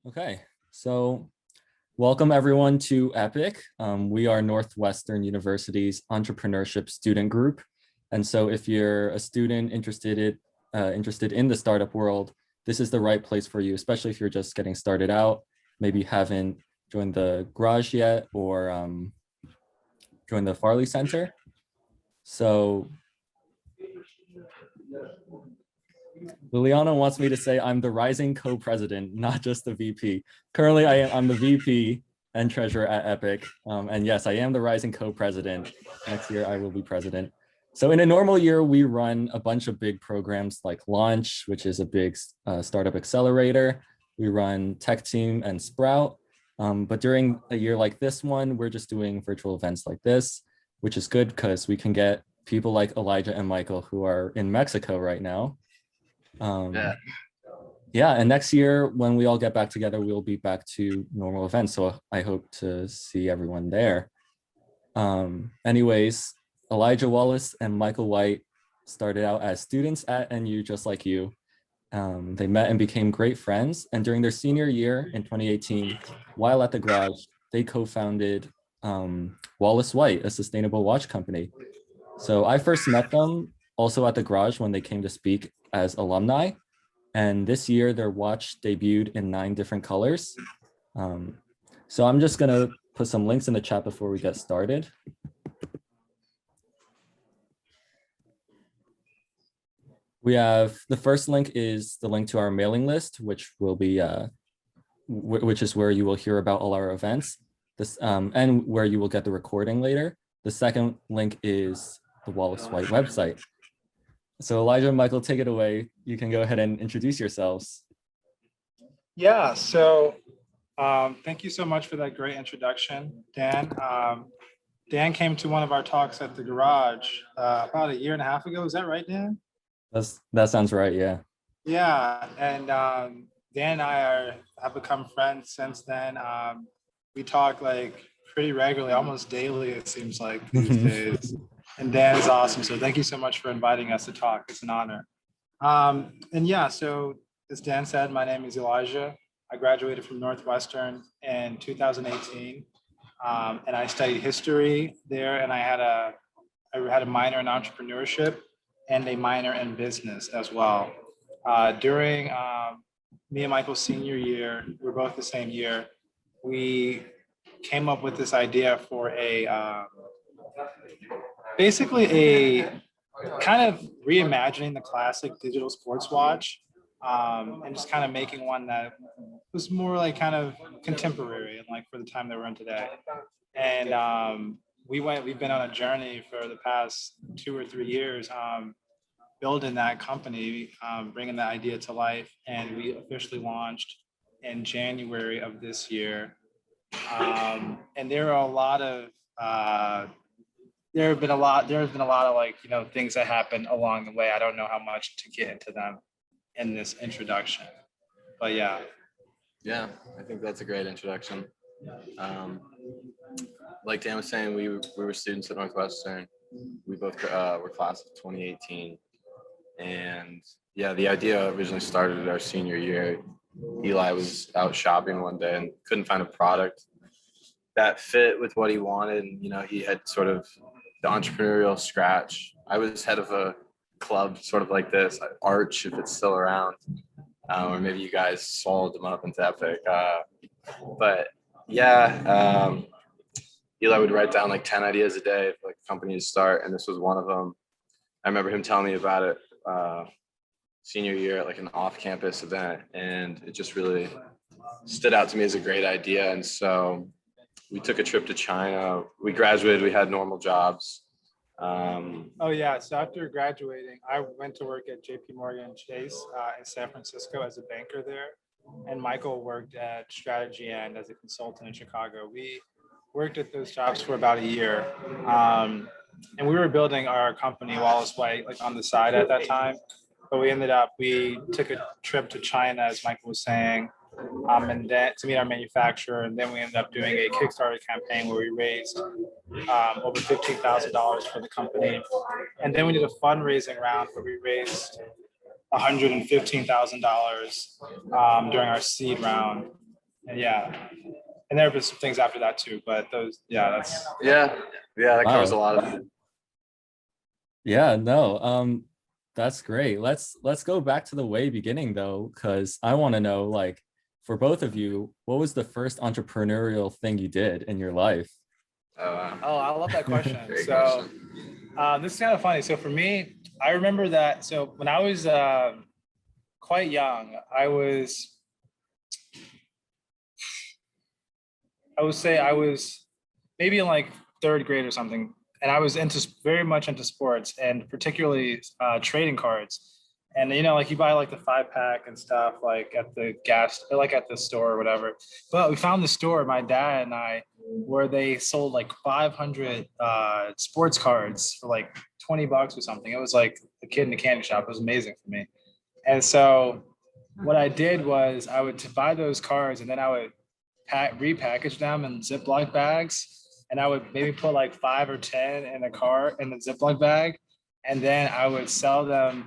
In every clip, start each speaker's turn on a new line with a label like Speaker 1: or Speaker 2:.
Speaker 1: Okay, so welcome everyone to EPIC. We are Northwestern University's entrepreneurship student group. And so if you're a student interested in the startup world, this is the right place for you, especially if you're just getting started out. Maybe you haven't joined the garage yet or joined the Farley Center. So Liliana wants me to say I'm the rising co-president, not just the VP. Currently, I'm the VP and treasurer at EPIC. And yes, I am the rising co-president. Next year, I will be president. So in a normal year, we run a bunch of big programs like Launch, which is a big startup accelerator. We run Tech Team and Sprout. But during a year like this one, we're just doing virtual events like this, which is good because we can get people like Elijah and Michael who are in Mexico right now. Yeah, and next year when we all get back together, we'll be back to normal events. So I hope to see everyone there. Anyways, Elijah Wallace and Michael White started out as students at NU just like you. They met and became great friends. And during their senior year in 2018, while at the garage, they co-founded WallaceWhite, a sustainable watch company. So I first met them also at the garage when they came to speak as alumni. And this year their watch debuted in 9 different colors. So I'm just gonna put some links in the chat before we get started. We have, the first link is the link to our mailing list, which will be, which is where you will hear about all our events, and where you will get the recording later. The second link is the WallaceWhite website. So Elijah and Michael, take it away. You can go ahead and introduce yourselves.
Speaker 2: Yeah, so thank you so much for that great introduction, Dan. Dan came to one of our talks at the garage about a year and a half ago. Is that right, Dan?
Speaker 1: That sounds right, yeah.
Speaker 2: Yeah, and Dan and I have become friends since then. We talk like pretty regularly, almost daily, it seems like these days. And Dan is awesome. So thank you so much for inviting us to talk. It's an honor. And yeah, so as Dan said, my name is Elijah. I graduated from Northwestern in 2018. And I studied history there, and I had a minor in entrepreneurship and a minor in business as well. During me and Michael's senior year, we're both the same year, we came up with this idea for basically a kind of reimagining the classic digital sports watch, and just kind of making one that was more like kind of contemporary and like for the time that we're in today. And we've been on a journey for the past 2 or 3 years, building that company, bringing that idea to life. And we officially launched in January of this year. And there are a lot of, there have been a lot of like, things that happen along the way. I don't know how much to get into them in this introduction, but yeah.
Speaker 3: Yeah, I think that's a great introduction. Like Dan was saying, we were students at Northwestern. We both were class of 2018. And yeah, the idea originally started at our senior year. Eli was out shopping one day and couldn't find a product that fit with what he wanted. And, he had sort of the entrepreneurial scratch. I was head of a club sort of like this, Arch, if it's still around, or maybe you guys sold them up into Epic. But yeah, Eli would write down like 10 ideas a day for like a company to start, and this was one of them. I remember him telling me about it senior year at like an off-campus event, and it just really stood out to me as a great idea. And so we took a trip to China. We graduated, we had normal jobs.
Speaker 2: Oh yeah, so after graduating, I went to work at JP Morgan Chase in San Francisco as a banker there. And Michael worked at Strategy End as a consultant in Chicago. We worked at those jobs for about a year. And we were building our company, WallaceWhite, like on the side at that time. But we took a trip to China, as Michael was saying, and then to meet our manufacturer. And then we ended up doing a Kickstarter campaign where we raised over $15,000 for the company. And then we did a fundraising round where we raised $115,000 during our seed round. And yeah, and there have been some things after that too, but those, yeah, that's.
Speaker 3: Yeah, that covers a
Speaker 1: Wow.
Speaker 3: lot of it.
Speaker 1: Yeah, no, that's great. Let's go back to the way beginning though, because I want to know, like, for both of you, what was the first entrepreneurial thing you did in your life?
Speaker 2: Oh, I love that question.
Speaker 3: Great
Speaker 2: So
Speaker 3: question.
Speaker 2: this is kind of funny. So for me, I remember that. So when I was quite young, I would say I was maybe in like third grade or something, and I was very much into sports and particularly trading cards. And like you buy like the 5-pack and stuff like at the or like at the store or whatever. But we found the store, my dad and I, where they sold like 500 sports cards for like $20 or something. It was like a kid in a candy shop. It was amazing for me. And so what I did was I would buy those cards and then I would repackage them in Ziploc bags, and I would maybe put like 5 or 10 in the Ziploc bag, and then I would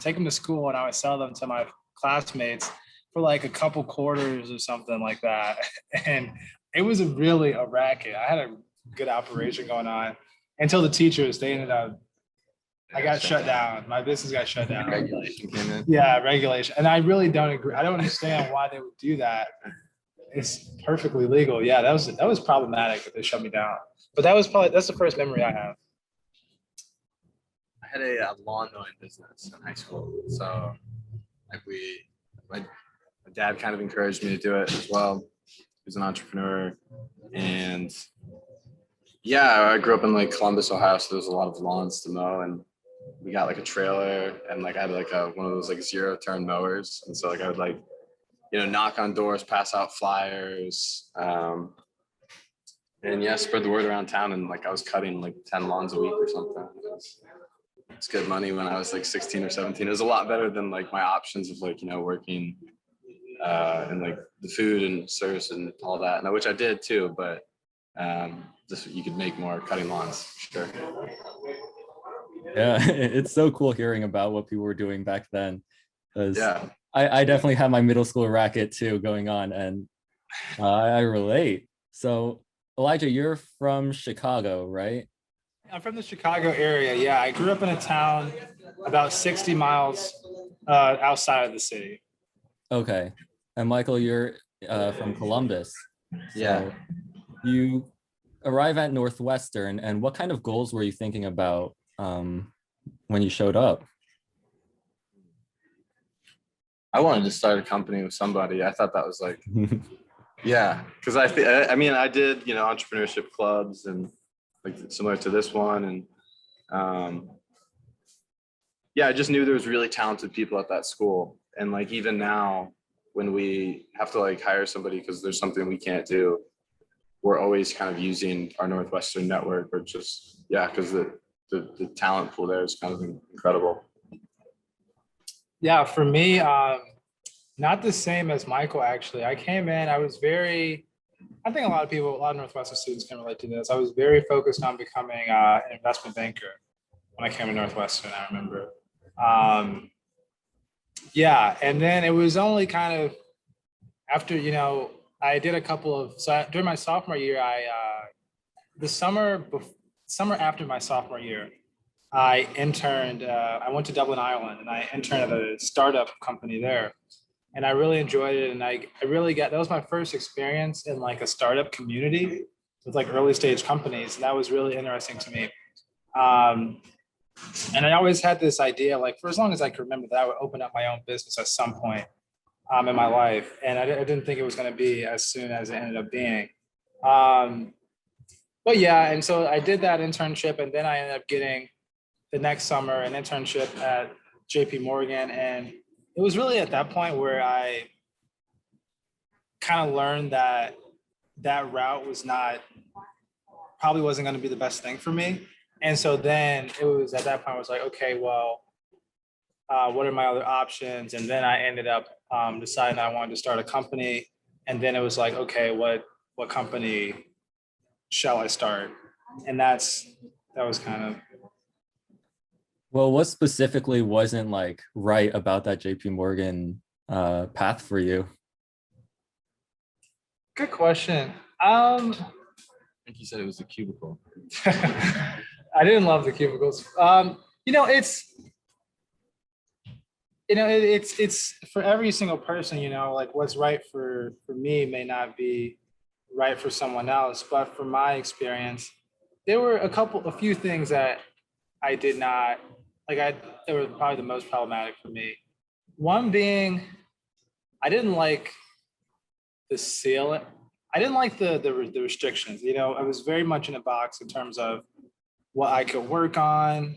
Speaker 2: take them to school, and I would sell them to my classmates for like a couple quarters or something like that. And it was really a racket. I had a good operation going on until the teachers. They ended up. I got shut down. My business got shut down.
Speaker 3: Regulation came in.
Speaker 2: Yeah, regulation, and I really don't agree. I don't understand why they would do that. It's perfectly legal. Yeah, that was problematic that they shut me down. But that's the first memory I have.
Speaker 3: I had a lawn mowing business in high school, so like my dad kind of encouraged me to do it as well. He's an entrepreneur, and yeah, I grew up in like Columbus, Ohio, so there's a lot of lawns to mow, and we got like a trailer, and like I had like one of those like 0-turn mowers, and so like I would like knock on doors, pass out flyers, and yeah, spread the word around town. And like I was cutting like 10 lawns a week or something. It's good money when I was like 16 or 17. It was a lot better than like my options of like working and like the food and service and all that, and which I did too. But just you could make more cutting lawns, sure.
Speaker 1: Yeah, it's so cool hearing about what people were doing back then, because
Speaker 3: Yeah.
Speaker 1: I definitely had my middle school racket too going on, and I relate. So Elijah, you're from Chicago, right?
Speaker 2: I'm from the Chicago area. Yeah, I grew up in a town about 60 miles outside of the city.
Speaker 1: Okay. And Michael, you're from Columbus.
Speaker 3: Yeah.
Speaker 1: So you arrive at Northwestern, and what kind of goals were you thinking about when you showed up?
Speaker 3: I wanted to start a company with somebody. I thought that was like, yeah, because I did, entrepreneurship clubs and like similar to this one. And yeah, I just knew there was really talented people at that school. And like, even now when we have to like hire somebody because there's something we can't do, we're always kind of using our Northwestern network, or just, yeah, because the talent pool there is kind of incredible.
Speaker 2: Yeah, for me, not the same as Michael, actually. I came in, I think a lot of Northwestern students can relate to this. I was very focused on becoming an investment banker when I came to Northwestern, I remember. Yeah, and then it was only kind of after, I did during my sophomore year, the summer after my sophomore year, I interned, I went to Dublin, Ireland, and I interned at a startup company there. And I really enjoyed it. And I really that was my first experience in like a startup community with like early stage companies. And that was really interesting to me. And I always had this idea, like for as long as I could remember, that I would open up my own business at some point in my life. And I didn't think it was going to be as soon as it ended up being. But yeah, and so I did that internship, and then I ended up getting the next summer an internship at JP Morgan. And it was really at that point where I kind of learned that route probably wasn't going to be the best thing for me. And so then it was at that point, I was like, okay, well, what are my other options? And then I ended up deciding I wanted to start a company. And then it was like, okay, what company shall I start? And that was kind of.
Speaker 1: Well, what specifically wasn't like right about that JP Morgan path for you?
Speaker 2: Good question.
Speaker 3: I think you said it was the cubicle.
Speaker 2: I didn't love the cubicles. It's for every single person, like what's right for me may not be right for someone else. But from my experience, there were a few things that I did not like. They were probably the most problematic for me. One being, I didn't like the ceiling. I didn't like the restrictions. I was very much in a box in terms of what I could work on,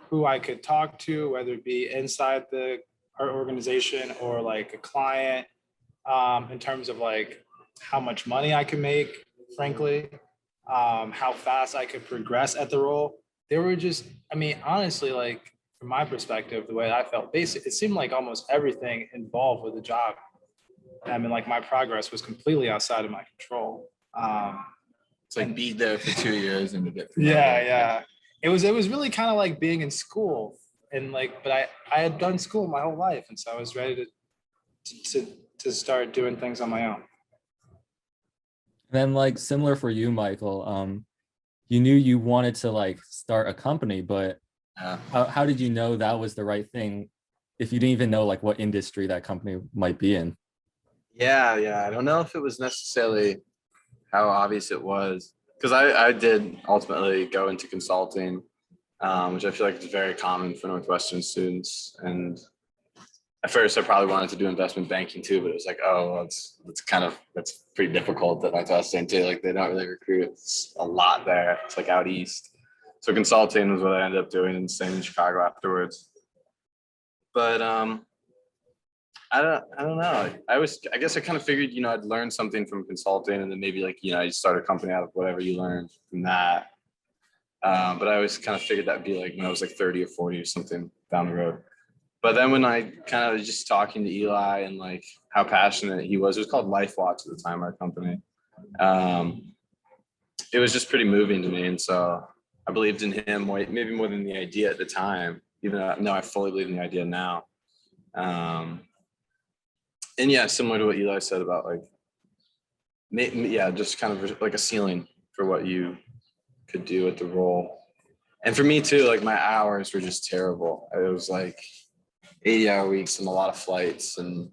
Speaker 2: who I could talk to, whether it be inside our organization or like a client, in terms of like how much money I could make, frankly, how fast I could progress at the role. There were just, honestly, like from my perspective, the way I felt, basically, it seemed like almost everything involved with the job. Like my progress was completely outside of my control.
Speaker 3: It's like be there for 2 years and you get.
Speaker 2: Yeah. It was really kind of like being in school, and like, but I had done school my whole life, and so I was ready to start doing things on my own.
Speaker 1: Then like similar for you, Michael, you knew you wanted to like start a company, but how did you know that was the right thing if you didn't even know like what industry that company might be in?
Speaker 3: Yeah. I don't know if it was necessarily how obvious it was, because I did ultimately go into consulting, which I feel like is very common for Northwestern students. And at first I probably wanted to do investment banking too, but it was like, oh, well, that's pretty difficult at Northwestern too. Like they don't really recruit a lot there. It's like out east. So consulting was what I ended up doing and staying in Chicago afterwards. But I don't know. I guess I kind of figured, I'd learn something from consulting, and then maybe like, you start a company out of whatever you learned from that. But I always kind of figured that'd be like when I was like 30 or 40 or something down the road. But then when I kind of just talking to Eli and like how passionate he was, it was called LifeWatch at the time, our company. It was just pretty moving to me. And so I believed in him maybe more than the idea at the time, even though I fully believe in the idea now. And yeah, similar to what Eli said about like, just kind of like a ceiling for what you could do at the role. And for me too, like my hours were just terrible. It was like 80-hour weeks and a lot of flights, and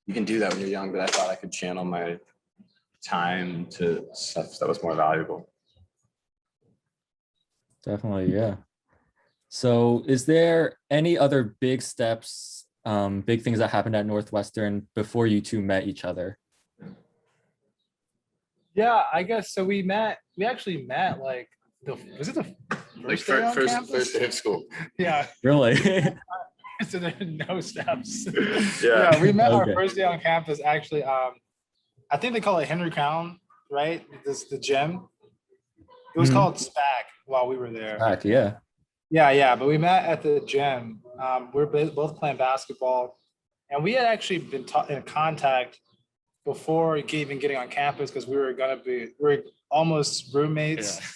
Speaker 3: you can do that when you're young, but I thought I could channel my time to stuff that was more valuable.
Speaker 1: Definitely, yeah. So is there any other big steps, big things that happened at Northwestern before you two met each other?
Speaker 2: Yeah, I guess so. We actually met like was it the first day on campus?
Speaker 3: First day of school.
Speaker 2: Yeah.
Speaker 1: Really?
Speaker 2: So there are no steps.
Speaker 3: Yeah.
Speaker 2: Yeah, we met
Speaker 1: Okay.
Speaker 2: our first day on campus. Actually, I think they call it Henry Crown, right? The gym. It was called SPAC while we were there.
Speaker 1: Back, yeah.
Speaker 2: Yeah. But we met at the gym. We were both playing basketball, and we had actually been in contact before even getting on campus because we were almost roommates.
Speaker 3: Yeah.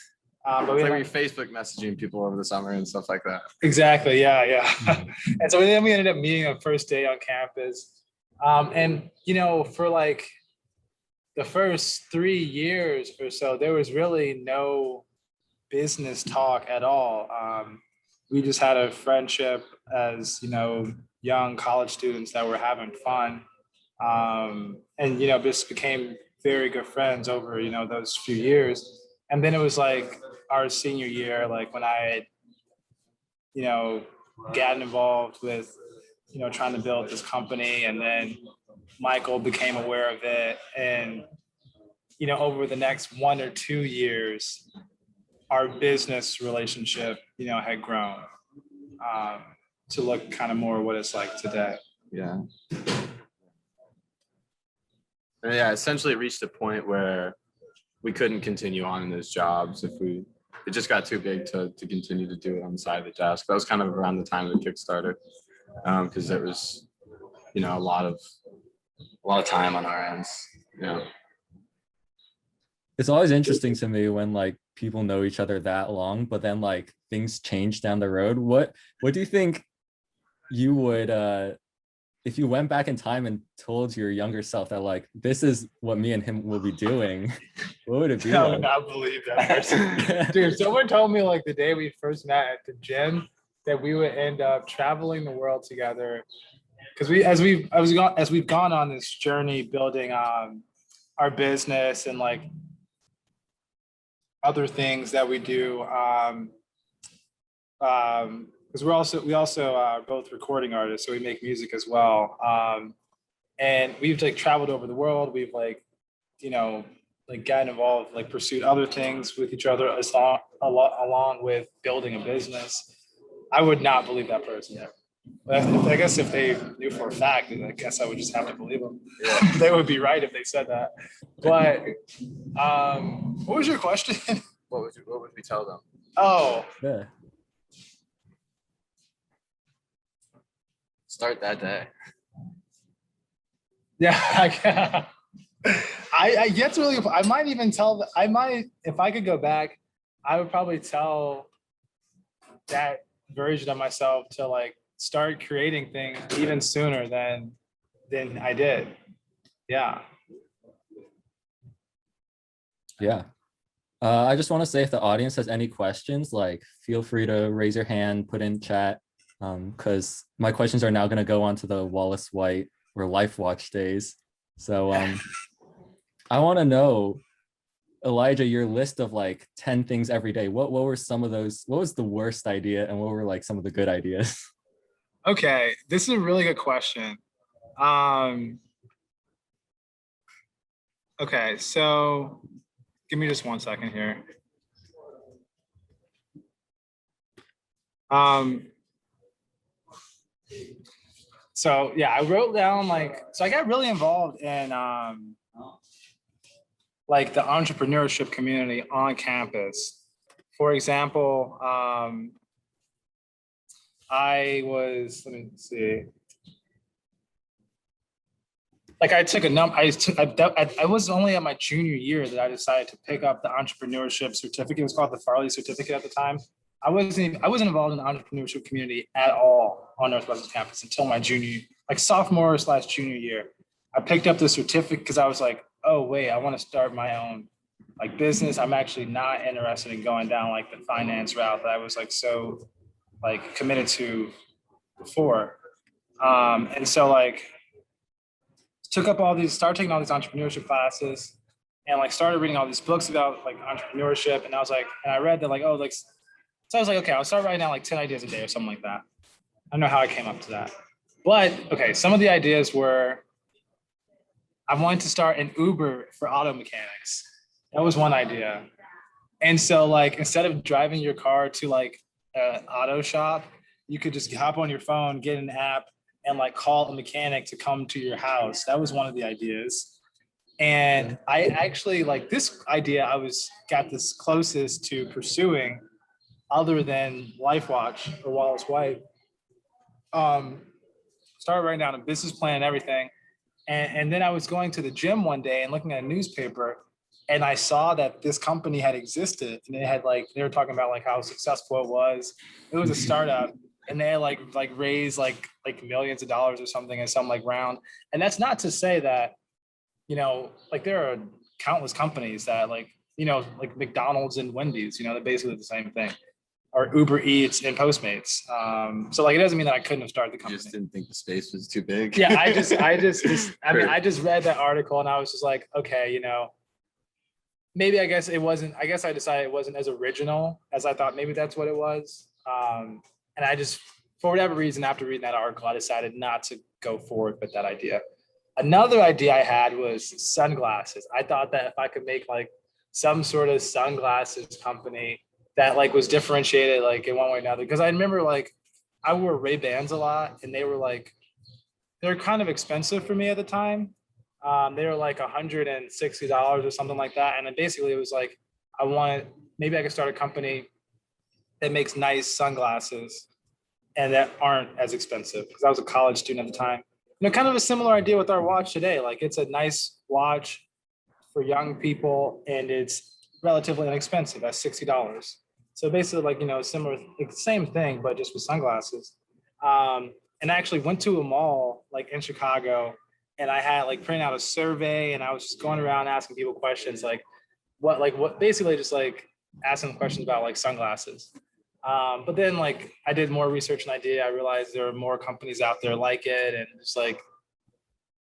Speaker 2: But
Speaker 3: we were Facebook messaging people over the summer and stuff like that.
Speaker 2: Exactly. Yeah. And so then we ended up meeting on first day on campus. And for like the first 3 years or so, there was really no business talk at all. We just had a friendship as young college students that were having fun. And just became very good friends over those few years. And then it was like our senior year, like when I had gotten involved with trying to build this company, and then Michael became aware of it, and over the next 1 or 2 years our business relationship had grown to look kind of more what it's like today.
Speaker 3: Yeah, essentially reached a point where we couldn't continue on in those jobs it just got too big to continue to do it on the side of the desk. That was kind of around the time that Kickstarter, because there was a lot of time on our ends.
Speaker 1: It's always interesting to me when like people know each other that long, but then like things change down the road. What do you think you would if you went back in time and told your younger self that like this is what me and him will be doing, what would it be
Speaker 2: I would
Speaker 1: like?
Speaker 2: not believe that person. Dude, someone told me like the day we first met at the gym that we would end up traveling the world together. Because as we've gone on this journey building our business and like other things that we do, because we also are both recording artists, so we make music as well. And we've like traveled over the world. We've like, you know, like gotten involved, like pursued other things with each other along with building a business. I would not believe that person.
Speaker 3: Yeah.
Speaker 2: But I guess if they knew for a fact, I guess I would just have to believe them. Yeah. They would be right if they said that. But what was your question?
Speaker 3: What would we tell them?
Speaker 2: Oh,
Speaker 1: Yeah.
Speaker 3: Start that day.
Speaker 2: yeah. I get to really. I might even tell. I might, if I could go back, I would probably tell that version of myself to like start creating things even sooner than I did. Yeah.
Speaker 1: Yeah. I just want to say if the audience has any questions, like feel free to raise your hand, put in chat, because my questions are now going to go on to the Wallace White or Life Watch days. So I want to know, Elijah, your list of like 10 things every day. What were some of those? What was the worst idea and what were like some of the good ideas?
Speaker 2: Okay, this is a really good question. Okay, so give me just 1 second here. So yeah, I wrote down so I got really involved in like the entrepreneurship community on campus. For example, let me see. Like I took I was only at my junior year that I decided to pick up the entrepreneurship certificate. It was called the Farley certificate at the time. I wasn't involved in the entrepreneurship community at all on Northwestern campus until my sophomore/junior year. I picked up the certificate because I was like, oh wait, I want to start my own like business. I'm actually not interested in going down like the finance route that I was like so like committed to before. And so like started taking all these entrepreneurship classes and like started reading all these books about like entrepreneurship. And I was like, and I read that like, oh, like, so I was like, okay, I'll start writing down like 10 ideas a day or something like that. I don't know how I came up to that. But okay, some of the ideas were I wanted to start an Uber for auto mechanics. That was one idea. And so like instead of driving your car to like an auto shop, you could just hop on your phone, get an app, and like call a mechanic to come to your house. That was one of the ideas. And I actually like this idea got this closest to pursuing other than Life Watch or Wallace White. Started writing down a business plan and everything. And then I was going to the gym one day and looking at a newspaper and I saw that this company had existed and they were talking about like how successful it was. It was a startup and they had like raised like millions of dollars or something in some like round. And that's not to say that, you know, like there are countless companies that like, you know, like McDonald's and Wendy's, you know, they're basically the same thing, or Uber Eats and Postmates. So like, it doesn't mean that I couldn't have started the company.
Speaker 3: You just didn't think the space was too big.
Speaker 2: Yeah, I just read that article and I was just like, okay, you know, maybe I guess I decided it wasn't as original as I thought maybe that's what it was. And I just, for whatever reason, after reading that article, I decided not to go forward with that idea. Another idea I had was sunglasses. I thought that if I could make like some sort of sunglasses company that like was differentiated like in one way or another. Because I remember like I wore Ray-Bans a lot and they're kind of expensive for me at the time. They were like $160 or something like that. And then basically it was like, maybe I could start a company that makes nice sunglasses and that aren't as expensive because I was a college student at the time. You know, kind of a similar idea with our watch today. Like it's a nice watch for young people and it's relatively inexpensive at $60. So basically like, you know, similar, like same thing, but just with sunglasses. And and I actually went to a mall like in Chicago, and I had like printed out a survey, and I was just going around asking people questions like what basically just like asking them questions about like sunglasses. But then like I did more research and I realized there are more companies out there like it, and just like,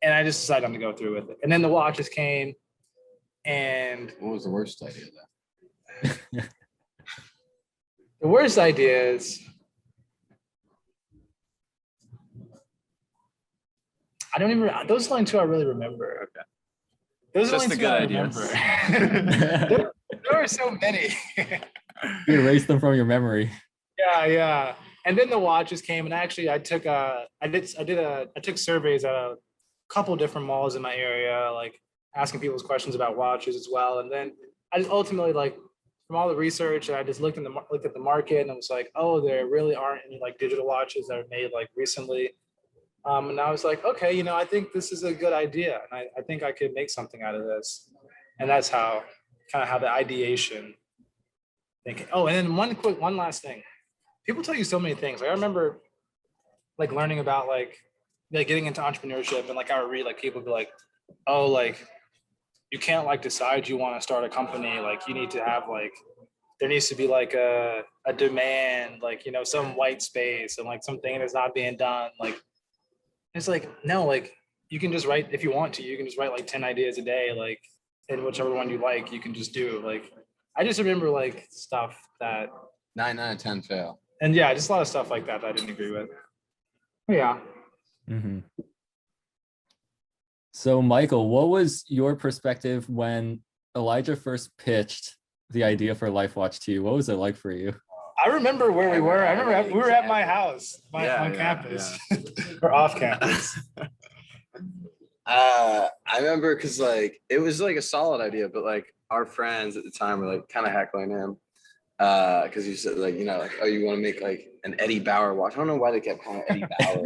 Speaker 2: and I just decided I'm gonna go through with it. And then the watches came, and
Speaker 3: What was the worst idea then?
Speaker 2: the worst idea is I don't even, those are the only two I really remember.
Speaker 3: Okay.
Speaker 2: Those are
Speaker 3: Just
Speaker 2: the
Speaker 3: the
Speaker 2: only
Speaker 3: good
Speaker 2: two I remember. There are so many.
Speaker 1: You erased them from your memory.
Speaker 2: Yeah. And then the watches came, and actually I took surveys at a couple different malls in my area, like asking people's questions about watches as well. And then I just ultimately, like, from all the research, I just looked at the market, and I was like, oh, there really aren't any like digital watches that are made like recently. And I was like, okay, I think this is a good idea, and I think I could make something out of this. And that's how the ideation thinking. Oh, and then one last thing. People tell you so many things. Like I remember like learning about like getting into entrepreneurship, and like I would read like people be like, oh, like you can't like decide you want to start a company. Like you need to have like, there needs to be like a demand, like, some white space and like something that's not being done. Like, it's like, no, like you can just write, if you want to, you can just write like 10 ideas a day, like, and whichever one you like, you can just do. Like, I just remember like stuff that
Speaker 3: 9 out of 10 fail.
Speaker 2: And yeah, just a lot of stuff like that I didn't agree with. Yeah.
Speaker 1: Mm-hmm. So Michael, what was your perspective when Elijah first pitched the idea for LifeWatch to you? What was it like for you?
Speaker 2: I remember where we were. I remember we were at my house, on campus or off campus.
Speaker 3: I remember because like it was like a solid idea, but like our friends at the time were like kind of heckling him because you said like, like, oh, you want to make like an Eddie Bauer watch. I don't know why they kept calling it Eddie Bauer.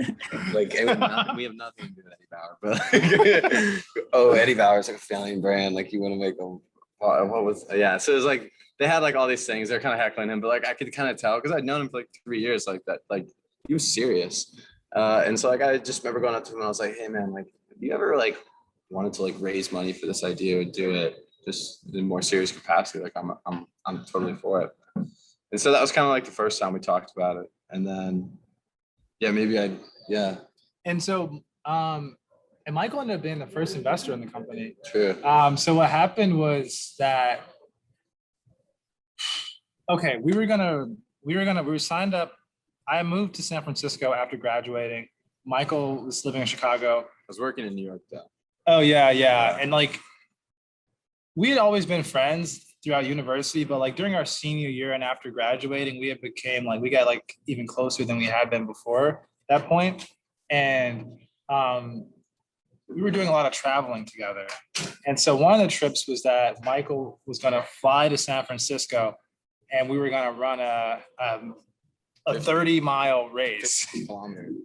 Speaker 3: Like we have nothing to do with Eddie Bauer, but like, oh, Eddie Bauer is like a failing brand. Like you want to make them. So it was like they had like all these things. They're kind of heckling him, but like I could kind of tell because I'd known him for like 3 years, like that. Like he was serious, and so like I just remember going up to him and I was like, hey man, like have you ever like wanted to like raise money for this idea or do it just in more serious capacity? Like I'm totally for it. And so that was kind of like the first time we talked about it. And then, yeah.
Speaker 2: And so, and Michael ended up being the first investor in the company.
Speaker 3: True.
Speaker 2: So what happened was that, okay, we were signed up. I moved to San Francisco after graduating. Michael was living in Chicago.
Speaker 3: I was working in New York though.
Speaker 2: Oh yeah. And like, we had always been friends throughout university, but like during our senior year and after graduating, we got like even closer than we had been before that point. And we were doing a lot of traveling together. And so one of the trips was that Michael was going to fly to San Francisco, and we were going to run a 30-mile race.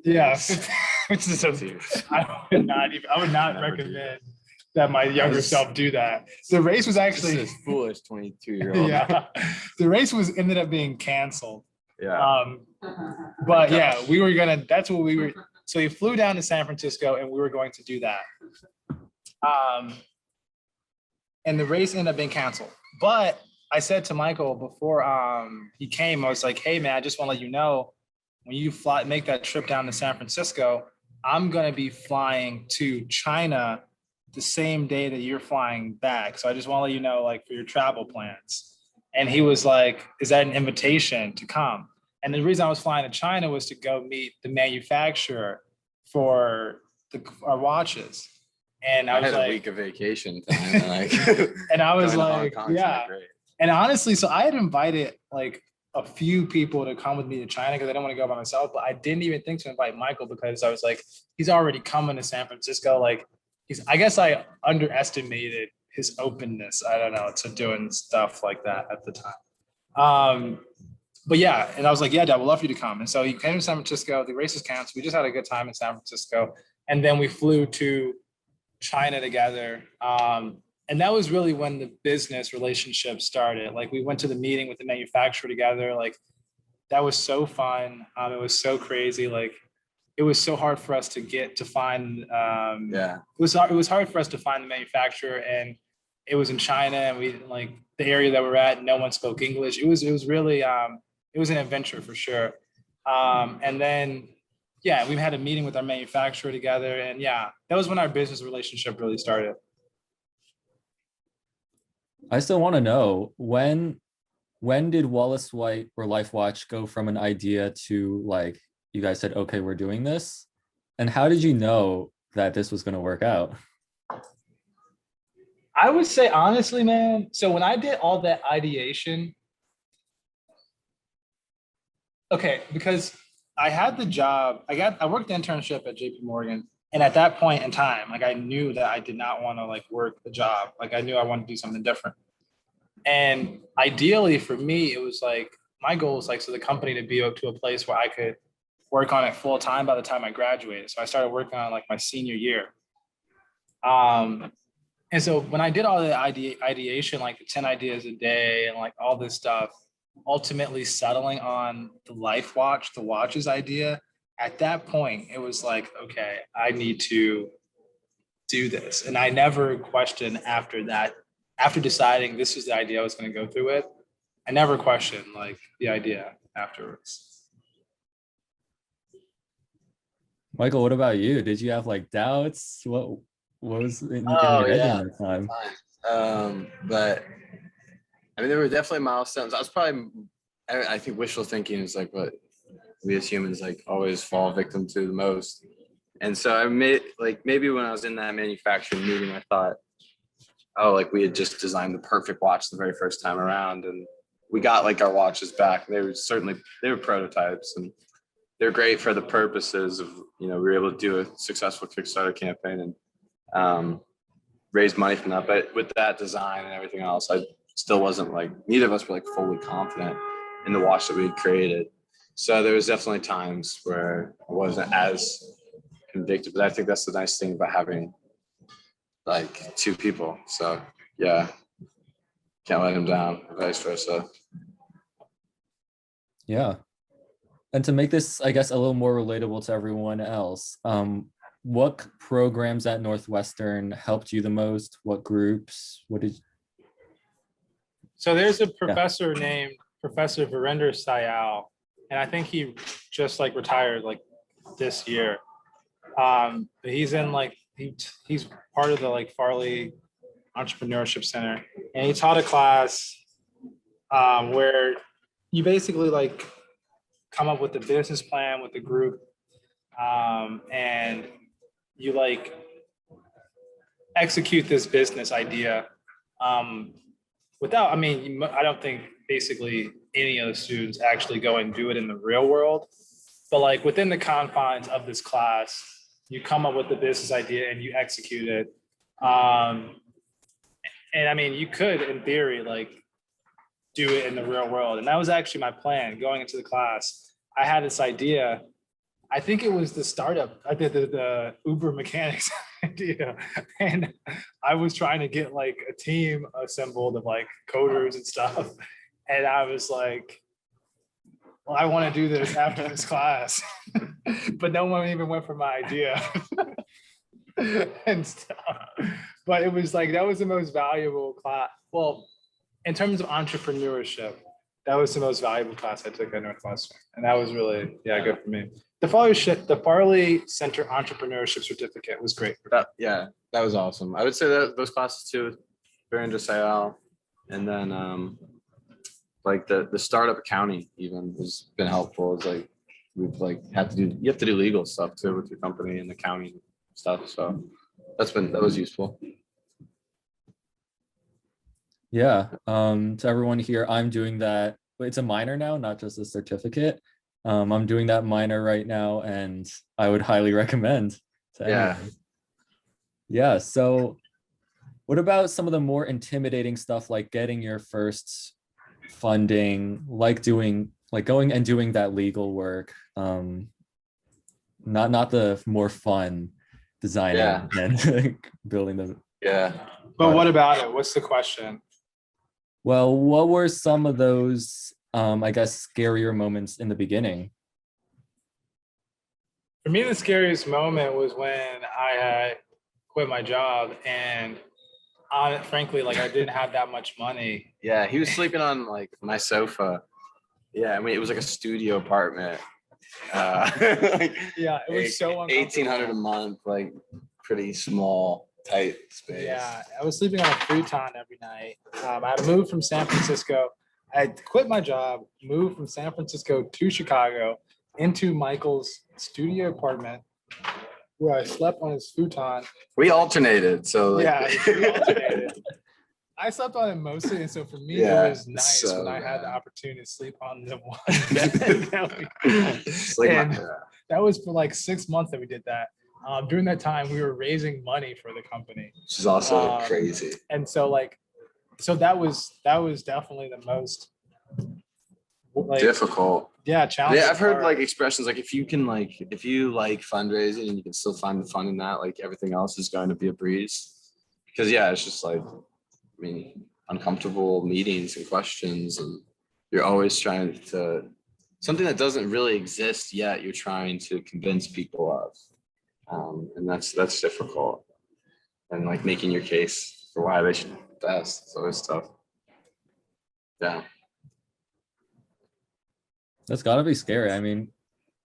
Speaker 2: Yeah, which is I would not recommend that my younger self do that. The race was actually
Speaker 3: this foolish 22-year-old.
Speaker 2: Yeah, the race ended up being canceled.
Speaker 3: Yeah.
Speaker 2: But yeah, we were gonna. That's what we were. So we flew down to San Francisco, and we were going to do that. And the race ended up being canceled. But I said to Michael before he came, I was like, "Hey man, I just want to let you know, when you make that trip down to San Francisco, I'm gonna be flying to China the same day that you're flying back. So I just want to let you know, like, for your travel plans." And he was like, "Is that an invitation to come?" And the reason I was flying to China was to go meet the manufacturer for our watches. And I was
Speaker 3: had
Speaker 2: like,
Speaker 3: a week of vacation time. Like,
Speaker 2: and I was
Speaker 3: going to
Speaker 2: like,
Speaker 3: Hong Kong,
Speaker 2: yeah.
Speaker 3: great.
Speaker 2: And honestly, so I had invited like a few people to come with me to China because I didn't want to go by myself, but I didn't even think to invite Michael because I was like, he's already coming to San Francisco. Like, I guess I underestimated his openness, I don't know, to doing stuff like that at the time. But yeah, and I was like, yeah, Dad, we'd love for you to come. And so he came to San Francisco, the race is canceled. We just had a good time in San Francisco. And then we flew to China together. And that was really when the business relationship started. Like, we went to the meeting with the manufacturer together. Like, that was so fun. It was so crazy. Like, it was so hard for us to find,
Speaker 3: Yeah.
Speaker 2: it was hard for us to find the manufacturer, and it was in China, and we like the area that we're at, no one spoke English. It was really, it was an adventure for sure. And then, yeah, we had a meeting with our manufacturer together, and yeah, that was when our business relationship really started.
Speaker 1: I still want to know when did Wallace White or LifeWatch go from an idea to like you guys said, okay, we're doing this? And how did you know that this was going to work out?
Speaker 2: I would say honestly, man. So when I did all that ideation, okay, because I had the job, I worked the internship at JP Morgan. And at that point in time, like I knew that I did not want to like work the job. Like I knew I wanted to do something different. And ideally for me, it was like my goal was like so the company to be up to a place where I could work on it full time by the time I graduated. So I started working on like my senior year. And so when I did all the ideation, like the 10 ideas a day and like all this stuff, ultimately settling on the LifeWatch, the watches idea, at that point, it was like, okay, I need to do this. And I never questioned after that, after deciding this was the idea I was going to go through with, I never questioned like the idea afterwards.
Speaker 1: Michael, what about you? Did you have like doubts? What was in
Speaker 3: Oh
Speaker 1: your head
Speaker 3: yeah.
Speaker 1: during that time?
Speaker 3: But I mean, there were definitely milestones. I was probably, I think wishful thinking is like what we as humans like always fall victim to the most. And so I made like maybe when I was in that manufacturing meeting, I thought, oh, like we had just designed the perfect watch the very first time around, and we got like our watches back. They were prototypes, and they're great for the purposes of we were able to do a successful Kickstarter campaign and raise money from that. But with that design and everything else, I still wasn't like neither of us were like fully confident in the watch that we had created. So there was definitely times where I wasn't as convicted, but I think that's the nice thing about having like two people. So yeah, can't let him down, vice versa.
Speaker 1: Yeah. And to make this, I guess, a little more relatable to everyone else, what programs at Northwestern helped you the most? What groups? What did?
Speaker 2: So there's a professor named Professor Virender Sayal, and I think he just like retired like this year. But he's in like he's part of the like Farley Entrepreneurship Center, and he taught a class where you basically like come up with a business plan with the group, and you like execute this business idea without, I mean, I don't think basically any of the students actually go and do it in the real world, but like within the confines of this class, you come up with the business idea and you execute it. And I mean, you could, in theory, like do it in the real world. And that was actually my plan going into the class. I had this idea. I think it was the startup. I did the Uber mechanics idea. And I was trying to get like a team assembled of like coders and stuff. And I was like, well, I want to do this after this class. But no one even went for my idea. And stuff. But it was like, that was the most valuable class. Well, in terms of entrepreneurship, that was the most valuable class I took at Northwestern. And that was really, good for me. The Farley Center Entrepreneurship Certificate was great.
Speaker 3: That was awesome. I would say that those classes too, Virender Sayal, and then like the startup accounting even has been helpful. It's like we've like you have to do legal stuff too with your company and accounting stuff. So that was useful.
Speaker 1: Yeah. To everyone here, I'm doing that. It's a minor now, not just a certificate. I'm doing that minor right now, and I would highly recommend to anyone. Yeah. So what about some of the more intimidating stuff, like getting your first funding, like going and doing that legal work? Not the more fun designing and building them.
Speaker 3: Yeah.
Speaker 2: But what about it? What's the question?
Speaker 1: Well, what were some of those, I guess, scarier moments in the beginning?
Speaker 2: For me, the scariest moment was when I had quit my job, and frankly, like I didn't have that much money.
Speaker 3: Yeah, he was sleeping on like my sofa. Yeah, I mean it was like a studio apartment. Like,
Speaker 2: Yeah, it was so uncomfortable.
Speaker 3: $1,800 a month, like pretty small, tight space.
Speaker 2: Yeah, I was sleeping on a futon every night. I had moved from San Francisco. I had quit my job, moved from San Francisco to Chicago into Michael's studio apartment, where I slept on his futon.
Speaker 3: We alternated, so like,
Speaker 2: Yeah, we alternated. I slept on it mostly, and so for me,
Speaker 3: Yeah,
Speaker 2: it was nice
Speaker 3: so
Speaker 2: when I had the
Speaker 3: bad.
Speaker 2: opportunity to sleep on the one bed that
Speaker 3: It's like
Speaker 2: And that was for like 6 months that we did that. During that time, we were raising money for the company,
Speaker 3: which is also crazy.
Speaker 2: and so that was definitely the most like
Speaker 3: Difficult.
Speaker 2: challenging.
Speaker 3: Yeah, I've heard
Speaker 2: part.
Speaker 3: like expressions like if you like fundraising and you can still find the fun in that, like everything else is going to be a breeze. Because yeah, it's just like, I mean, uncomfortable meetings and questions, and you're always trying to something that doesn't really exist yet. You're trying to convince people of, and that's difficult. And like making your case for why they should invest, it's always tough. Yeah.
Speaker 1: That's gotta be scary. I mean,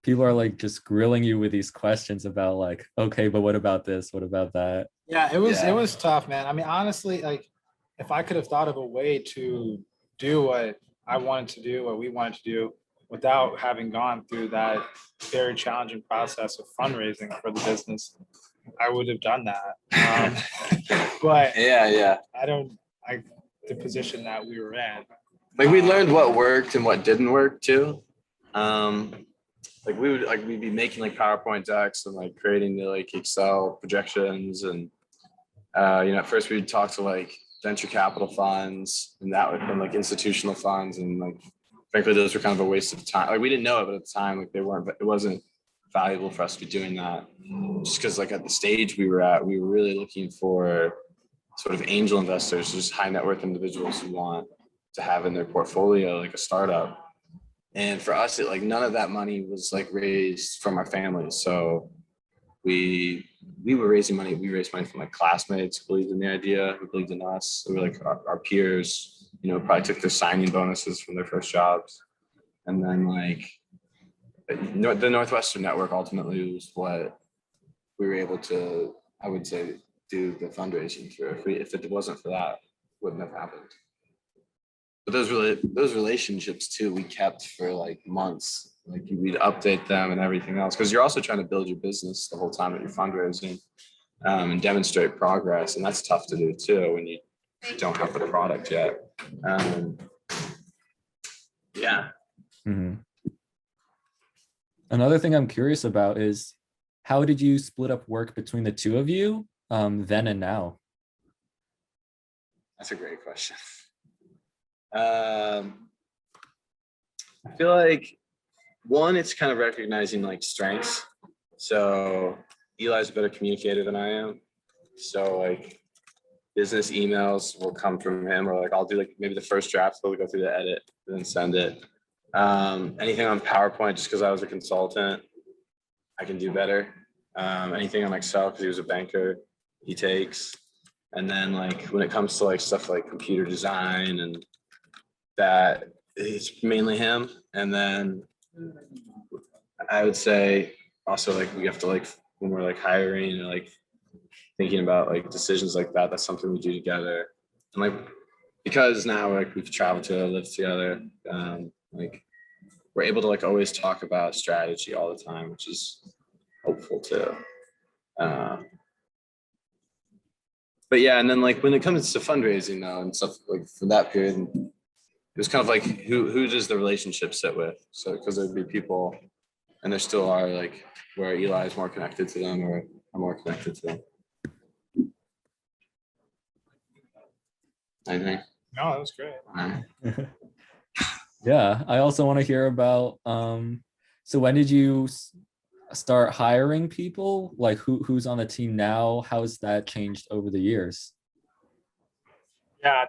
Speaker 1: people are like just grilling you with these questions about like, okay, but what about this? What about that?
Speaker 2: Yeah, it
Speaker 3: Yeah.
Speaker 2: was tough, man. I mean, honestly, like if I could have thought of a way to do what I wanted to do, what we wanted to do, without having gone through that very challenging process of fundraising for the business, I would have done that. But
Speaker 3: Yeah.
Speaker 2: I don't like the position that we were in.
Speaker 3: Like we learned what worked and what didn't work too. Like we'd be making like PowerPoint decks and like creating the like Excel projections, and at first we'd talk to like venture capital funds and like institutional funds, and like frankly those were kind of a waste of time. Like we didn't know it, but at the time like it wasn't valuable for us to be doing that, just because like at the stage we were at, we were really looking for sort of angel investors, just high net worth individuals who want to have in their portfolio like a startup. And for us, it like none of that money was like raised from our families. So we were raising money. We raised money from like classmates who believed in the idea, who believed in us. We were like our peers, probably took their signing bonuses from their first jobs. And then like the Northwestern network ultimately was what we were able to, I would say, do the fundraising through. If it wasn't for that, it wouldn't have happened. But those relationships too, we kept for like months. Like we'd update them and everything else, because you're also trying to build your business the whole time that you're fundraising, and demonstrate progress, and that's tough to do too when you don't have the product yet. Yeah.
Speaker 1: Mm-hmm. Another thing I'm curious about is how did you split up work between the two of you then and now?
Speaker 3: That's a great question. I feel like one, it's kind of recognizing like strengths. So Eli's a better communicator than I am. So like business emails will come from him, or like I'll do like maybe the first draft, so we go through the edit, then send it. Anything on PowerPoint, just because I was a consultant, I can do better. Anything on Excel, because he was a banker, he takes. And then like when it comes to like stuff like computer design and that, it's mainly him. And then I would say also like we have to like when we're like hiring or like thinking about like decisions like that, that's something we do together. And like because now like we've traveled to live together, like we're able to like always talk about strategy all the time, which is helpful too. But yeah, and then like when it comes to fundraising though and stuff like for that period, it was kind of like who does the relationship sit with? So because there'd be people, and there still are, like where Eli is more connected to them or I'm more connected to them. I think.
Speaker 2: No, that was great.
Speaker 1: Yeah, I also want to hear about so when did you start hiring people? Like who's on the team now? How's that changed over the years?
Speaker 2: Yeah,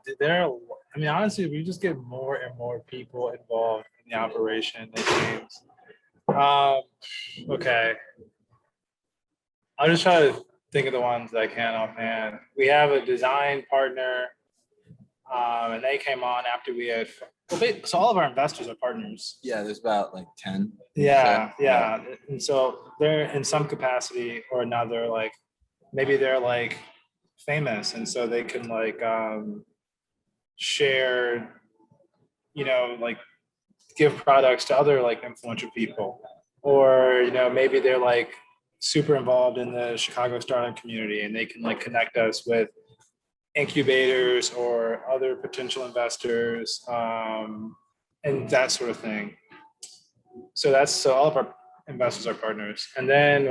Speaker 2: I mean, honestly, we just get more and more people involved in the operation, the teams. Okay. I'll just try to think of the ones that I can offhand. We have a design partner, and they came on after we had. Well, so all of our investors are partners.
Speaker 3: Yeah, there's about like 10.
Speaker 2: Yeah, yeah, and so they're in some capacity or another, like maybe they're like famous, and so they can like share, like give products to other like influential people, or maybe they're like super involved in the Chicago startup community, and they can like connect us with incubators or other potential investors, and that sort of thing. So all of our investors are partners, and then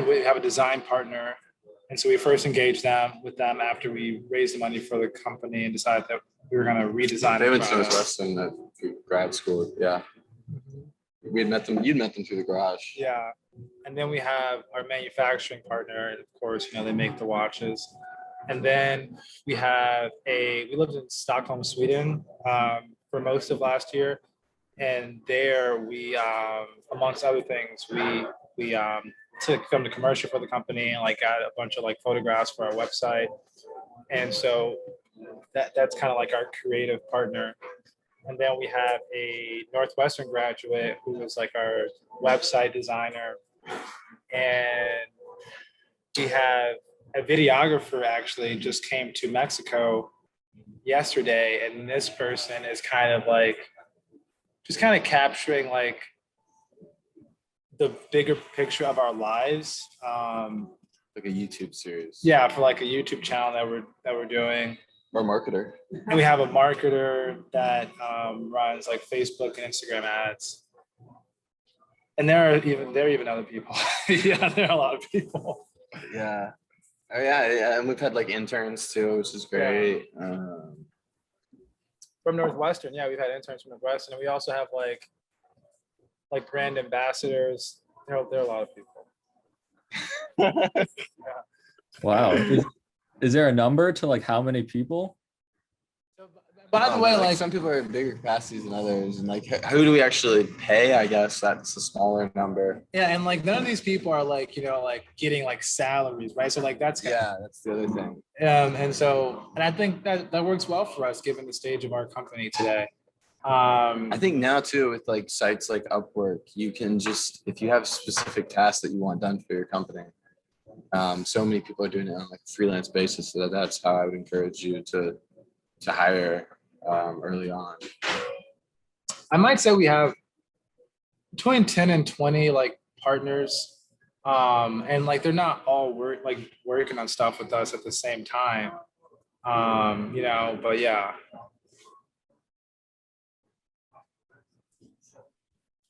Speaker 2: we have a design partner, and so we first engaged with them after we raised the money for the company and decided that we were going to redesign.
Speaker 3: They went to Northwestern through grad school. Yeah, we had met them. You'd met them through the garage.
Speaker 2: Yeah, and then we have our manufacturing partner, and of course, they make the watches. And then we lived in Stockholm, Sweden, for most of last year, and there we, amongst other things, we took them to commercial for the company and like got a bunch of like photographs for our website, and so that's kind of like our creative partner. And then we have a Northwestern graduate who was like our website designer, and we have a videographer actually just came to Mexico yesterday, and this person is kind of like just kind of capturing like the bigger picture of our lives.
Speaker 3: Like a YouTube series.
Speaker 2: Yeah, for like a YouTube channel that we're doing.
Speaker 3: Or marketer.
Speaker 2: And we have a marketer that runs like Facebook and Instagram ads. And there are even other people. Yeah, there are a lot of people.
Speaker 3: Yeah. Oh yeah, and we've had like interns too, which is great. Yeah.
Speaker 2: From Northwestern, yeah, we've had interns from Northwestern, and we also have like brand ambassadors. There are a lot of people.
Speaker 1: Yeah. Wow. Is there a number to like how many people?
Speaker 3: By the way, like some people are in bigger capacities than others, and like who do we actually pay? I guess that's a smaller number.
Speaker 2: Yeah, and like none of these people are like like getting like salaries, right? So like that's
Speaker 3: that's the other thing.
Speaker 2: And I think that works well for us given the stage of our company today.
Speaker 3: I think now too with like sites like Upwork, you can just if you have specific tasks that you want done for your company. So many people are doing it on like a freelance basis, so that's how I would encourage you to hire early on.
Speaker 2: I might say we have between 10 and 20 like partners, and like they're not all working on stuff with us at the same time, but yeah.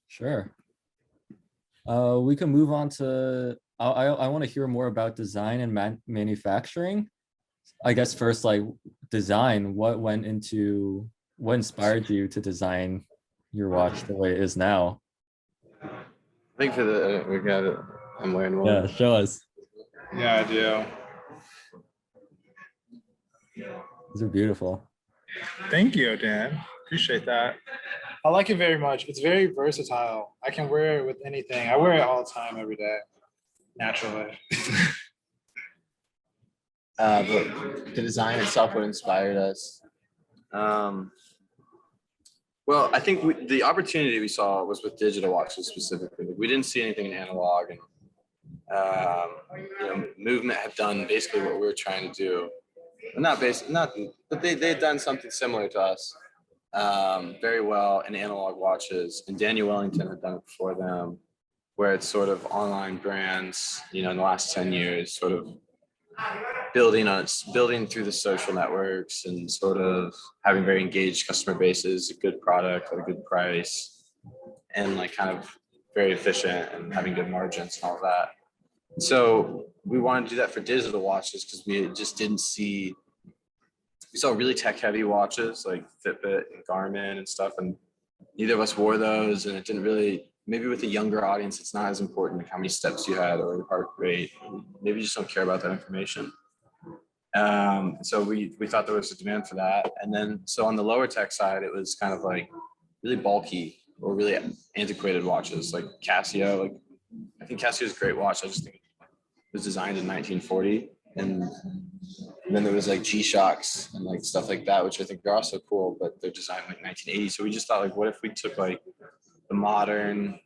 Speaker 1: Sure. We can move on to I want to hear more about design and manufacturing. I guess first, like design, what inspired you to design your watch the way it is now?
Speaker 3: I think we got it. I'm wearing one.
Speaker 1: Yeah, show us.
Speaker 2: Yeah, I do.
Speaker 1: These are beautiful.
Speaker 2: Thank you, Dan. Appreciate that. I like it very much. It's very versatile. I can wear it with anything. I wear it all the time, every day, naturally.
Speaker 3: But the design itself, what inspired us. Well, I think the opportunity we saw was with digital watches specifically. We didn't see anything in analog, and Movement had done basically what we were trying to do. But they had done something similar to us very well in analog watches, and Daniel Wellington had done it before them, where it's sort of online brands, in the last 10 years, sort of building through the social networks and sort of having very engaged customer bases, a good product at a good price, and like kind of very efficient and having good margins and all that. So we wanted to do that for digital watches because we saw really tech heavy watches like Fitbit and Garmin and stuff, and neither of us wore those, and it didn't really, maybe with a younger audience, it's not as important how many steps you had or your heart rate. Maybe you just don't care about that information. So we thought there was a demand for that. And then, so on the lower tech side, it was kind of like really bulky or really antiquated watches like Casio, like I think Casio's a great watch. I just think it was designed in 1940, and then there was like G-Shocks and like stuff like that, which I think are also cool, but they're designed like 1980. So we just thought, like, what if we took like the modern,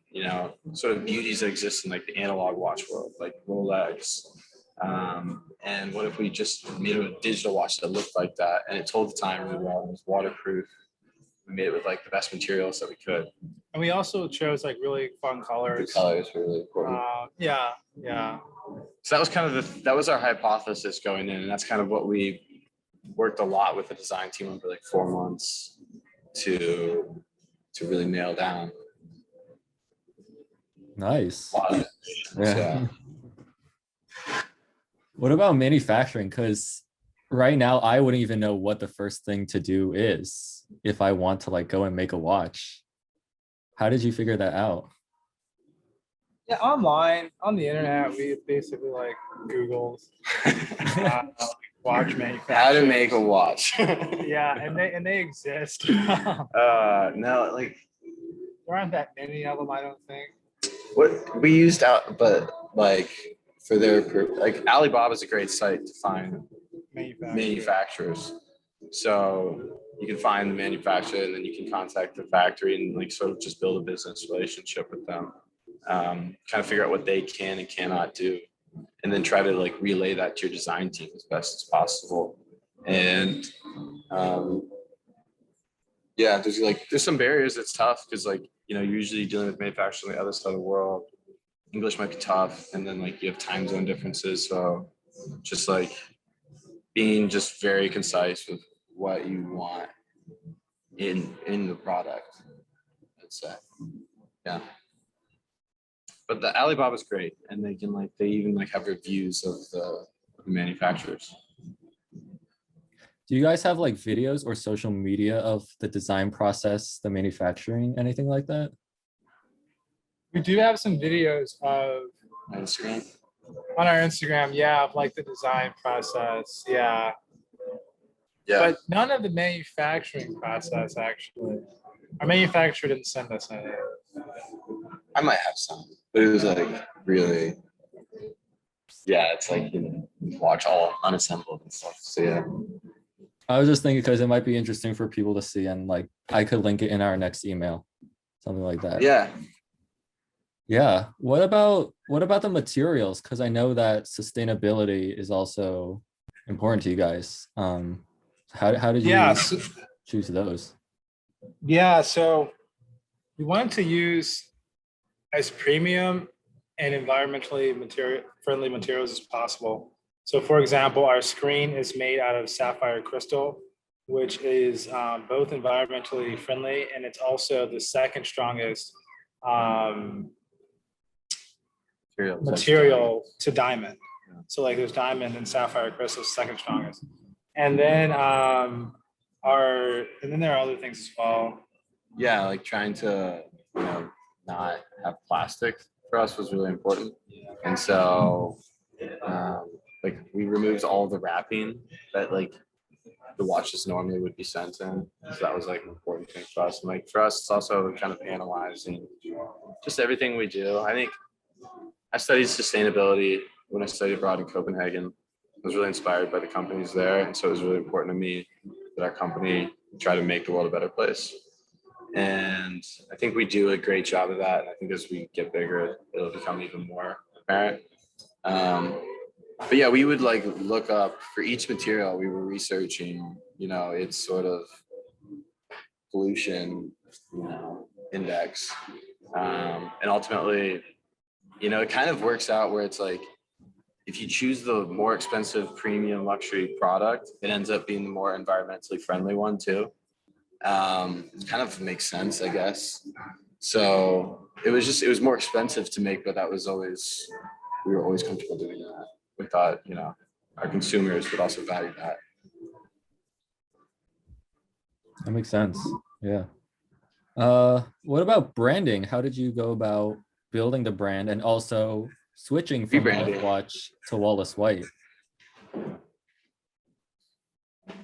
Speaker 3: sort of beauties that exist in like the analog watch world, like Rolex, and what if we just made a digital watch that looked like that, and it told the time really well, and it was waterproof. We made it with like the best materials that we could.
Speaker 2: And we also chose like really fun colors.
Speaker 3: The colors were really important.
Speaker 2: Yeah.
Speaker 3: So that was kind of that was our hypothesis going in, and that's kind of what we worked a lot with the design team over like 4 months to really nail down.
Speaker 1: Nice.
Speaker 3: Yeah.
Speaker 1: What about manufacturing? Because right now I wouldn't even know what the first thing to do is if I want to like go and make a watch. How did you figure that out?
Speaker 2: Yeah, online on the internet, we basically like Googled watch manufacturers.
Speaker 3: How to make a watch.
Speaker 2: Yeah, and they exist.
Speaker 3: No, like
Speaker 2: There aren't that many of them, I don't think.
Speaker 3: what we used out, but like for their like Alibaba is a great site to find manufacturers. So you can find the manufacturer, and then you can contact the factory and like sort of just build a business relationship with them. Kind of figure out what they can and cannot do, and then try to like relay that to your design team as best as possible. And yeah, there's some barriers. It's tough because like usually dealing with manufacturing on the other side of the world, English might be tough, and then like you have time zone differences. So just like being just very concise with what you want in the product, I'd say. Yeah. But the Alibaba's great, and they even like have reviews of the manufacturers.
Speaker 1: Do you guys have like videos or social media of the design process, the manufacturing, anything like that?
Speaker 2: We do have some videos of
Speaker 3: Instagram.
Speaker 2: on our Instagram, yeah, of like the design process, yeah.
Speaker 3: Yeah.
Speaker 2: But none of the manufacturing process actually. Our manufacturer didn't send us any.
Speaker 3: I might have some, but it was like really, yeah, it's like watch all unassembled and stuff. So yeah.
Speaker 1: I was just thinking because it might be interesting for people to see, and like I could link it in our next email, something like that.
Speaker 3: Yeah.
Speaker 1: Yeah. What about the materials? Because I know that sustainability is also important to you guys. How did you choose those?
Speaker 2: Yeah, so we wanted to use as premium and environmentally friendly materials as possible. So for example, our screen is made out of sapphire crystal, which is both environmentally friendly, and it's also the second strongest material to diamond. So like there's diamond and sapphire crystal, second strongest. And then there are other things as well.
Speaker 3: Yeah, like trying to not have plastic for us was really important. And so like we removed all the wrapping that like the watches normally would be sent in. So that was like an important thing for us. And like for us, it's also kind of analyzing just everything we do. I think I studied sustainability when I studied abroad in Copenhagen. I was really inspired by the companies there. And so it was really important to me that our company try to make the world a better place. And I think we do a great job of that. And I think as we get bigger, it'll become even more apparent. But yeah, we would like look up for each material we were researching, its sort of pollution, index. And ultimately, it kind of works out where it's like, if you choose the more expensive premium luxury product, it ends up being the more environmentally friendly one too. It kind of makes sense, I guess. So it was more expensive to make, but we were always comfortable doing that. We thought, our consumers would also value that.
Speaker 1: That makes sense. Yeah. What about branding? How did you go about building the brand and also switching from
Speaker 3: Rebranding.
Speaker 1: Watch to WallaceWhite?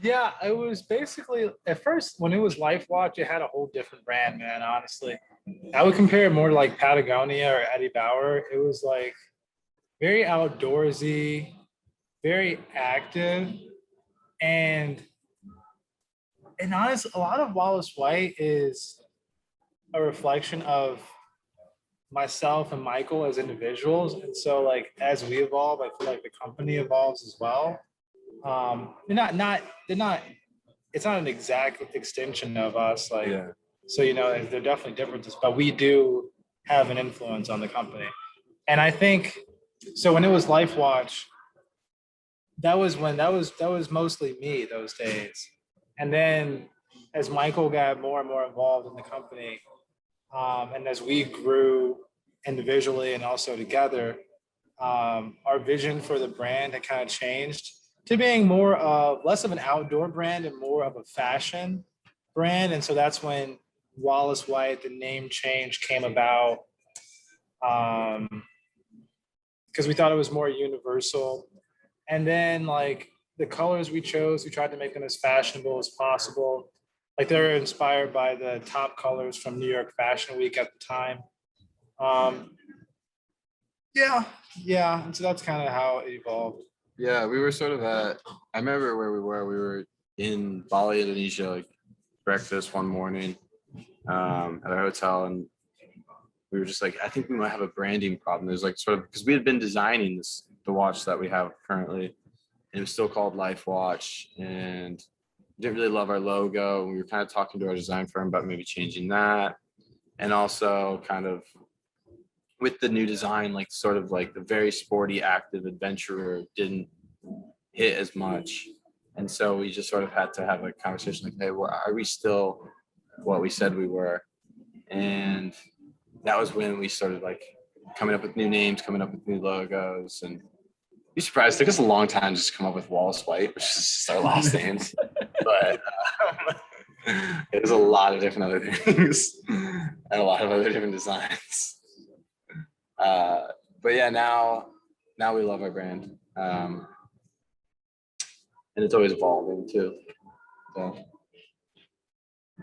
Speaker 2: Yeah, it was basically at first when it was LifeWatch, it had a whole different brand, man. Honestly, I would compare it more to like Patagonia or Eddie Bauer. It was like very outdoorsy, very active, and honest, a lot of Wallace White is a reflection of myself and Michael as individuals. And so like as we evolve, I feel like the company evolves as well. They're not it's not an exact extension of us. Like
Speaker 3: Yeah.
Speaker 2: so they're definitely differences, but we do have an influence on the company. And I think so when it was Life Watch, that was mostly me those days. And then as Michael got more and more involved in the company, and as we grew individually and also together, our vision for the brand had kind of changed to being more of less of an outdoor brand and more of a fashion brand. And so that's when Wallace White, the name change came about, because we thought it was more universal. And then like the colors we chose, we tried to make them as fashionable as possible. Like they're inspired by the top colors from New York Fashion Week at the time. Um, yeah, yeah. And so that's kind of how it evolved.
Speaker 3: Yeah, we were sort of I remember where we were. We were in Bali, Indonesia, like breakfast one morning at our hotel, and we were just like, I think we might have a branding problem. There's like sort of because we had been designing the watch that we have currently, and it was still called Life Watch, and we didn't really love our logo. We were kind of talking to our design firm about maybe changing that, and also kind of with the new design, like sort of like the very sporty, active adventurer didn't hit as much. And so we just sort of had to have a conversation like, hey, well, are we still what we said we were? And that was when we started like coming up with new names, coming up with new logos. And be surprised, it took us a long time just to come up with Wallace White, which is just our last names. But it was a lot of different other things and a lot of other different designs. But yeah, now we love our brand, and it's always evolving too. So.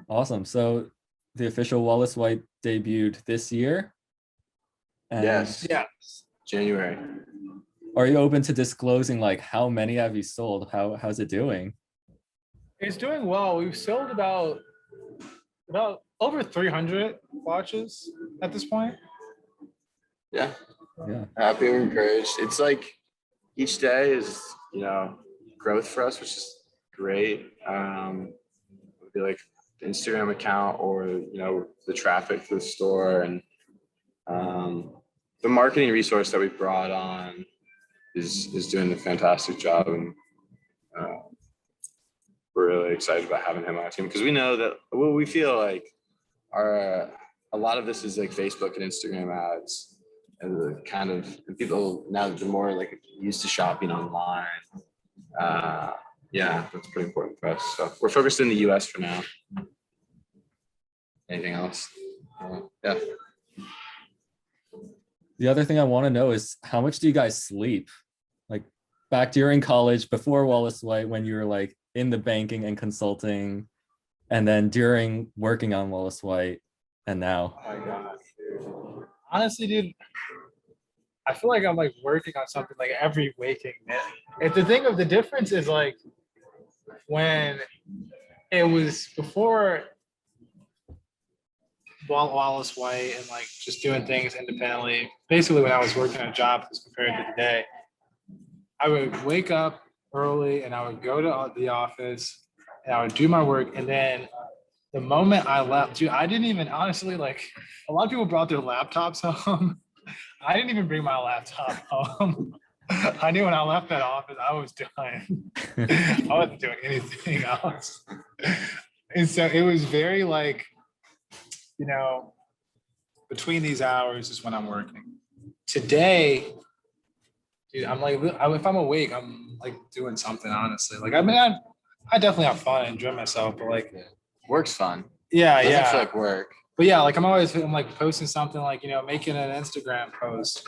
Speaker 1: Awesome. So the official Wallace White debuted this year. And
Speaker 3: Yes.
Speaker 2: Yeah.
Speaker 3: January.
Speaker 1: are you open to disclosing like how many have you sold? How's it doing?
Speaker 2: It's doing well. We've sold about over 300 watches at this point.
Speaker 3: Yeah.
Speaker 1: Yeah.
Speaker 3: Happy and encouraged. It's like each day is, growth for us, which is great. It would be like the Instagram account or, the traffic to the store, and the marketing resource that we brought on is doing a fantastic job. And we're really excited about having him on our team because we know that we feel like a lot of this is like Facebook and Instagram ads. And people now that they're more like used to shopping online. Yeah, that's pretty important for us. So we're focused in the US for now. Anything else? Yeah.
Speaker 1: The other thing I want to know is how much do you guys sleep? Like back during college, before Wallace White, when you were like in the banking and consulting, and then during working on Wallace White, and now.
Speaker 2: Oh my God, dude. Honestly, dude, I feel like I'm like working on something like every waking minute. If the difference is like when it was before Wallace White and like just doing things independently, basically when I was working a job as compared to today, I would wake up early and I would go to the office and I would do my work. And then the moment I left, dude, I didn't even honestly like a lot of people brought their laptops home. I didn't even bring my laptop home. I knew when I left that office, I was done. I wasn't doing anything else. And so it was very like, between these hours is when I'm working. Today, dude, I'm like, if I'm awake, I'm like doing something, honestly. Like, I mean, I definitely have fun and enjoy myself, but like,
Speaker 3: Work's fun.
Speaker 2: yeah,
Speaker 3: Doesn't
Speaker 2: yeah.
Speaker 3: feel like work.
Speaker 2: But yeah, like I'm like posting something like, making an Instagram post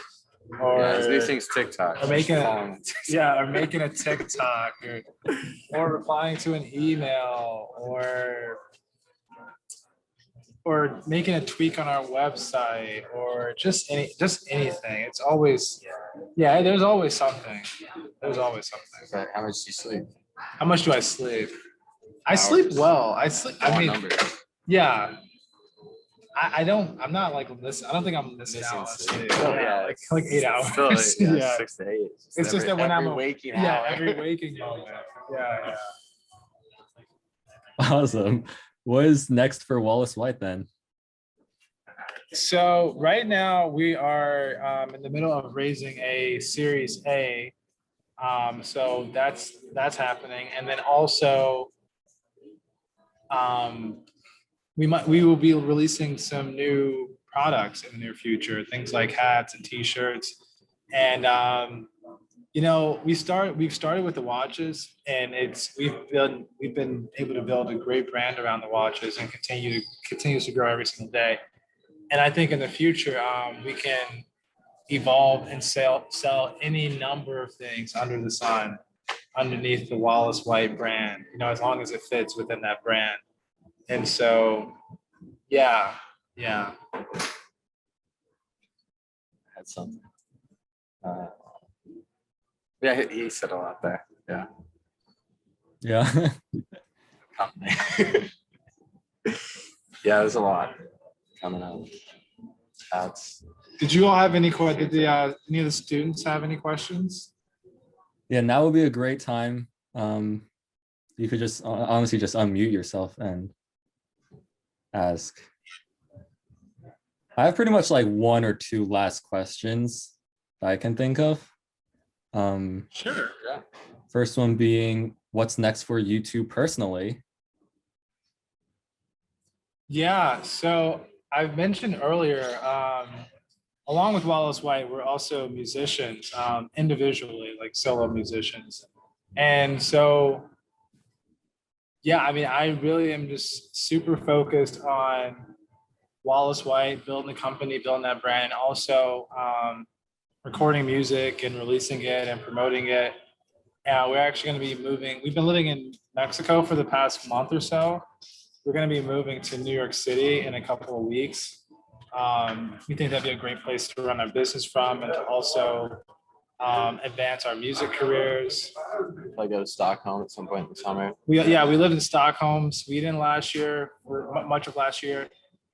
Speaker 3: Yeah, his new
Speaker 2: or
Speaker 3: thing's TikTok.
Speaker 2: or making a,
Speaker 3: Um,
Speaker 2: or making a TikTok, or replying to an email, or making a tweak on our website, or just anything. It's always, yeah, there's always something. There's always something.
Speaker 3: but how much do you sleep?
Speaker 2: How much do I sleep? I sleep
Speaker 3: Hours.
Speaker 2: well. I
Speaker 3: What
Speaker 2: mean,
Speaker 3: numbers?
Speaker 2: yeah. I'm not like this. I don't think I'm missing out on sleep.
Speaker 3: Oh,
Speaker 2: Yeah,
Speaker 3: yeah,
Speaker 2: like 8 hours.
Speaker 3: Still, yeah,
Speaker 2: Yeah.
Speaker 3: 6 to 8.
Speaker 2: It's just that when I'm
Speaker 3: waking
Speaker 2: yeah,
Speaker 3: hour.
Speaker 2: every waking moment. Yeah,
Speaker 1: Awesome. What is next for Wallace White then?
Speaker 2: So right now we are in the middle of raising a Series A. So that's happening, and then also we will be releasing some new products in the near future, things like hats and T-shirts, and we've started with the watches, and we've been able to build a great brand around the watches, and continues to grow every single day. And I think in the future, we can evolve and sell any number of things under the sun, underneath the Wallace White brand, as long as it fits within that brand. And so, yeah.
Speaker 3: That's something. Yeah, he said a lot there. Yeah.
Speaker 1: Yeah.
Speaker 3: Company. Yeah, there's a lot coming out. That's
Speaker 2: Did you all have any questions? Did any of the students have any questions?
Speaker 1: Yeah, now would be a great time. You could just honestly just unmute yourself and ask. I have pretty much like one or two last questions that I can think of.
Speaker 2: Sure.
Speaker 3: yeah.
Speaker 1: First one being, what's next for you two personally?
Speaker 2: Yeah, so I've mentioned earlier, along with Wallace White, we're also musicians, individually, like solo musicians. And so, yeah, I mean, I really am just super focused on Wallace White, building the company, building that brand, also recording music and releasing it and promoting it. We're actually going to be moving. We've been living in Mexico for the past month or so. We're going to be moving to New York City in a couple of weeks. We think that'd be a great place to run our business from, and to also advance our music careers.
Speaker 3: Probably go to Stockholm at some point in the summer.
Speaker 2: We lived in Stockholm, Sweden last year, for much of last year,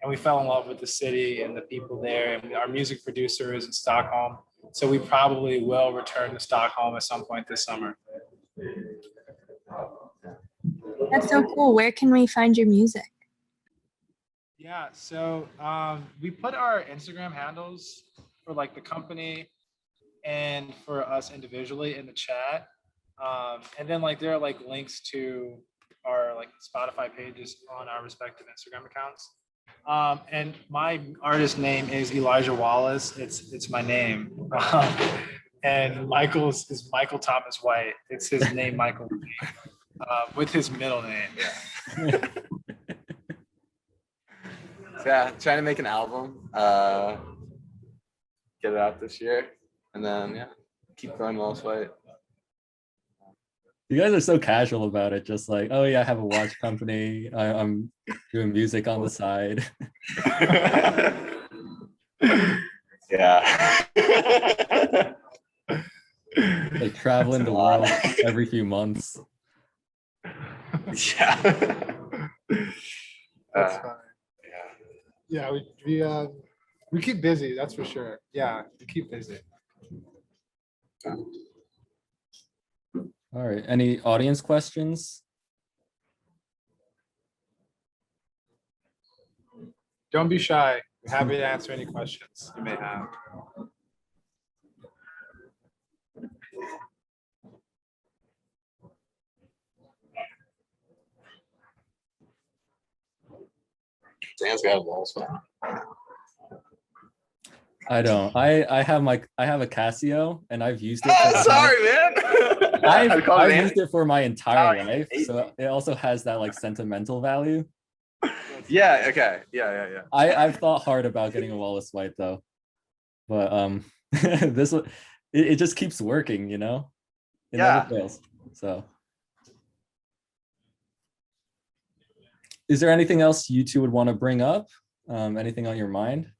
Speaker 2: and we fell in love with the city and the people there. And our music producer is in Stockholm, so we probably will return to Stockholm at some point this summer.
Speaker 4: That's so cool. Where can we find your music?
Speaker 2: Yeah, so we put our Instagram handles for like the company and for us individually in the chat. And then like there are like links to our like Spotify pages on our respective Instagram accounts. And my artist name is Elijah Wallace. It's my name. And Michael's is Michael Thomas White. It's his name, Michael, with his middle name.
Speaker 3: Yeah, trying to make an album, get it out this year, and then keep growing Wallace White.
Speaker 1: You guys are so casual about it, just like, oh yeah, I have a watch company. I'm doing music on the side.
Speaker 3: Yeah.
Speaker 1: Like traveling the world every few months.
Speaker 3: Yeah.
Speaker 2: That's fine. Yeah, we keep busy, that's for sure. Yeah, we keep busy.
Speaker 1: All right, any audience questions?
Speaker 2: Don't be shy. We're happy to answer any questions you may have.
Speaker 3: Dan's got a Wallace White.
Speaker 1: I don't. I have a Casio, and I've used it.
Speaker 3: Oh, sorry, man.
Speaker 1: I've used it for my entire life, so it also has that like sentimental value.
Speaker 3: Yeah. Okay. Yeah.
Speaker 1: I've thought hard about getting a Wallace White though, but this one, it just keeps working, you know? It never fails. So is there anything else you two would want to bring up? Anything on your mind?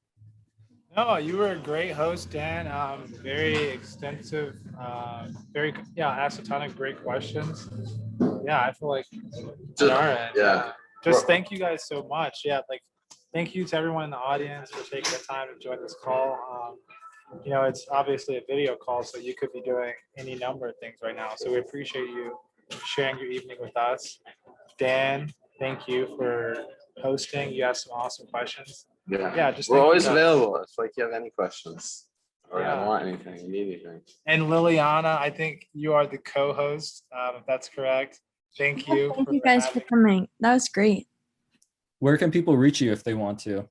Speaker 2: No, you were a great host, Dan. Very extensive, asked a ton of great questions. Yeah, I feel like on our end, just thank you guys so much. Yeah, like thank you to everyone in the audience for taking the time to join this call. You know, it's obviously a video call, so you could be doing any number of things right now. So we appreciate you sharing your evening with us. Dan, thank you for hosting. You asked some awesome questions.
Speaker 3: Yeah,
Speaker 2: just
Speaker 3: we're
Speaker 2: thank you
Speaker 3: always
Speaker 2: guys.
Speaker 3: available if like you have any questions or
Speaker 2: Yeah.
Speaker 3: want anything, you need anything.
Speaker 2: And Liliana, I think you are the co-host, if that's correct. Thank you.
Speaker 4: Thank you guys for coming. That was great.
Speaker 1: Where can people reach you if they want to?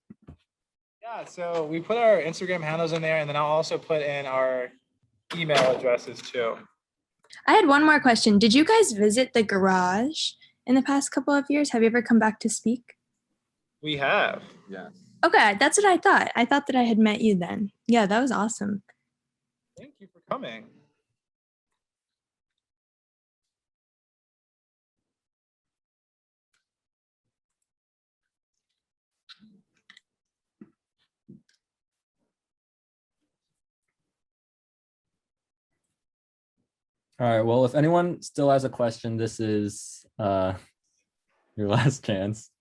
Speaker 2: Yeah, so we put our Instagram handles in there, and then I'll also put in our email addresses too.
Speaker 4: I had one more question. Did you guys visit the garage in the past couple of years? Have you ever come back to speak?
Speaker 2: We have.
Speaker 3: Yeah.
Speaker 4: Okay, that's what I thought. I thought that I had met you then. Yeah, that was awesome.
Speaker 2: Thank you for coming.
Speaker 1: All right, well, if anyone still has a question, this is your last chance.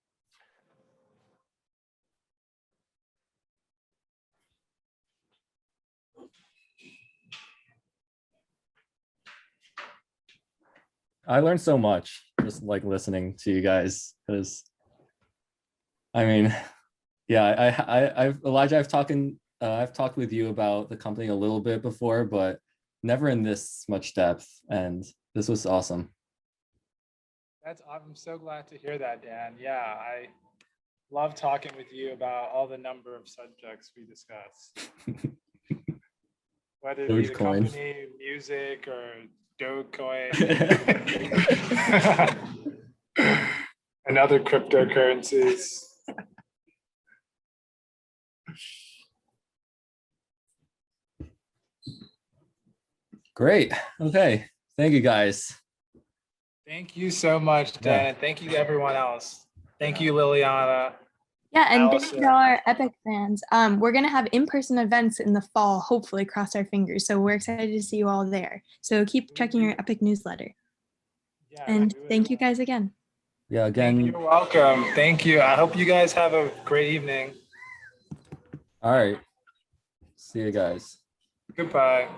Speaker 1: I learned so much just like listening to you guys, because I mean, yeah, I've Elijah, I've talked with you about the company a little bit before, but never in this much depth, and this was awesome.
Speaker 2: I'm so glad to hear that, Dan. Yeah, I love talking with you about all the number of subjects we discussed. Whether it be the company, music, or Dogecoin, and other cryptocurrencies.
Speaker 1: Great. Okay. Thank you, guys.
Speaker 2: Thank you so much, Dan. And thank you to everyone else. Thank you, Liliana.
Speaker 4: Yeah, and thank you to all our Epic fans. We're going to have in-person events in the fall, hopefully, cross our fingers. So we're excited to see you all there. So keep checking your Epic newsletter. Yeah, and thank you guys again.
Speaker 1: Yeah, again.
Speaker 2: You're welcome. Thank you. I hope you guys have a great evening.
Speaker 1: All right. See you guys.
Speaker 2: Goodbye.